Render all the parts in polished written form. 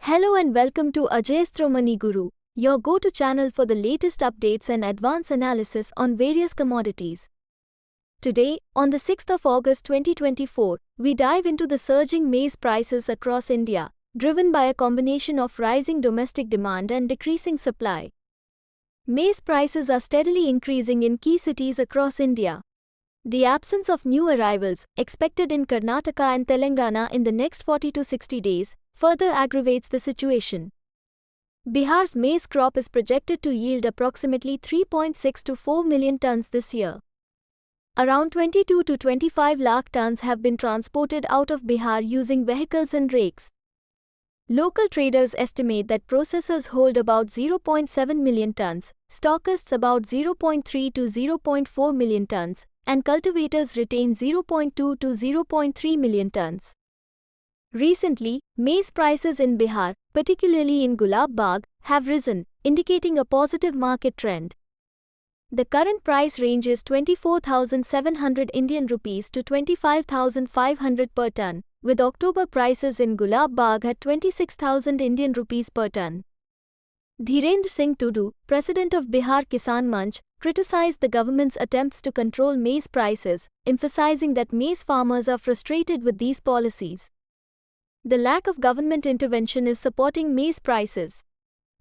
Hello and welcome to Ajayastro Money Guru, your go-to channel for the latest updates and advanced analysis on various commodities. Today, on the 6th of August 2024, we dive into the surging maize prices across India, driven by a combination of rising domestic demand and decreasing supply. Maize prices are steadily increasing in key cities across India. The absence of new arrivals, expected in Karnataka and Telangana in the next 40 to 60 days, further aggravates the situation. Bihar's maize crop is projected to yield approximately 3.6 to 4 million tons this year. Around 22 to 25 lakh tons have been transported out of Bihar using vehicles and rakes. Local traders estimate that processors hold about 0.7 million tons, stockists about 0.3 to 0.4 million tons, and cultivators retain 0.2 to 0.3 million tons. Recently, maize prices in Bihar, particularly in Gulab Bagh, have risen, indicating a positive market trend. The current price range is 24,700 Indian rupees to 25,500 per ton, with October prices in Gulab Bagh at 26,000 Indian rupees per ton. Dhirendra Singh Tudu, president of Bihar Kisan Manch, criticized the government's attempts to control maize prices, emphasizing that maize farmers are frustrated with these policies. The lack of government intervention is supporting maize prices.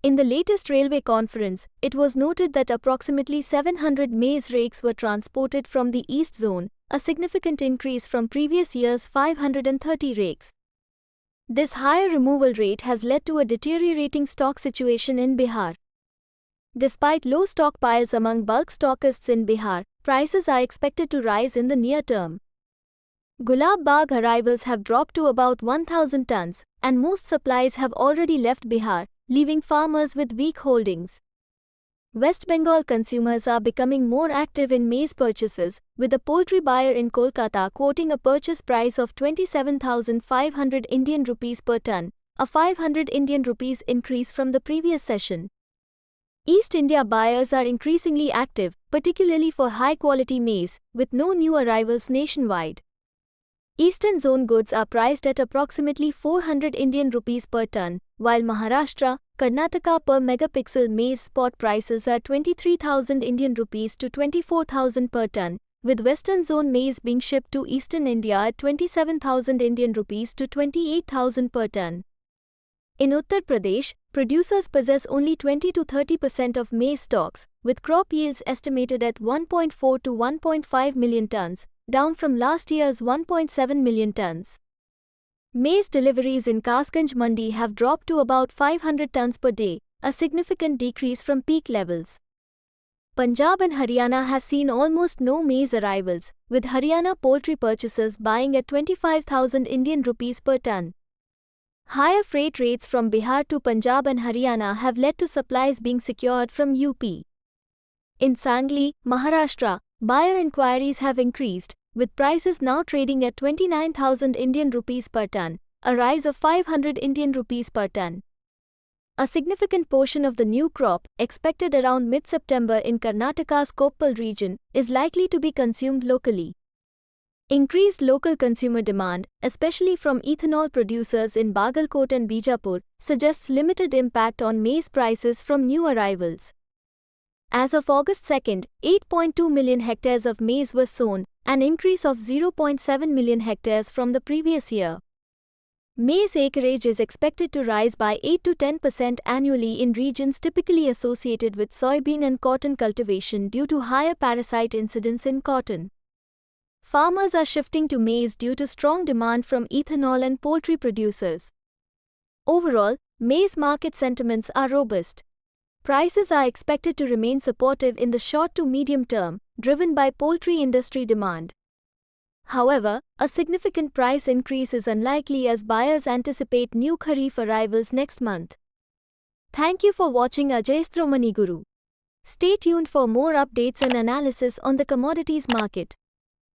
In the latest railway conference, it was noted that approximately 700 maize rakes were transported from the East Zone, a significant increase from previous year's 530 rakes. This higher removal rate has led to a deteriorating stock situation in Bihar. Despite low stockpiles among bulk stockists in Bihar, prices are expected to rise in the near term. Gulab Bagh arrivals have dropped to about 1,000 tons, and most supplies have already left Bihar, leaving farmers with weak holdings. West Bengal consumers are becoming more active in maize purchases, with a poultry buyer in Kolkata quoting a purchase price of 27,500 Indian rupees per ton, a 500 Indian rupees increase from the previous session. East India buyers are increasingly active, particularly for high-quality maize, with no new arrivals nationwide. Eastern zone goods are priced at approximately 400 Indian rupees per ton, while Maharashtra, Karnataka per megapixel maize spot prices are 23,000 Indian rupees to 24,000 per ton, with Western zone maize being shipped to Eastern India at 27,000 Indian rupees to 28,000 per ton. In Uttar Pradesh, producers possess only 20 to 30% of maize stocks, with crop yields estimated at 1.4 to 1.5 million tons, down from last year's 1.7 million tons. Maize deliveries in Kasganj Mandi have dropped to about 500 tons per day, a significant decrease from peak levels. Punjab and Haryana have seen almost no maize arrivals, with Haryana poultry purchasers buying at 25,000 Indian rupees per ton. Higher freight rates from Bihar to Punjab and Haryana have led to supplies being secured from UP. In Sangli, Maharashtra, buyer inquiries have increased, with prices now trading at 29,000 Indian rupees per ton, a rise of 500 Indian rupees per ton. A significant portion of the new crop, expected around mid-September in Karnataka's Koppal region, is likely to be consumed locally. Increased local consumer demand, especially from ethanol producers in Bagalkot and Bijapur, suggests limited impact on maize prices from new arrivals. As of August 2, 8.2 million hectares of maize were sown, an increase of 0.7 million hectares from the previous year. Maize acreage is expected to rise by 8 to 10% annually in regions typically associated with soybean and cotton cultivation due to higher parasite incidence in cotton. Farmers are shifting to maize due to strong demand from ethanol and poultry producers. Overall, maize market sentiments are robust. Prices are expected to remain supportive in the short to medium term, driven by poultry industry demand. However, a significant price increase is unlikely as buyers anticipate new Kharif arrivals next month. Thank you for watching Ajayastro Money Guru. Stay tuned for more updates and analysis on the commodities market.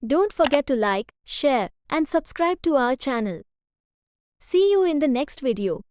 Don't forget to like, share, and subscribe to our channel. See you in the next video.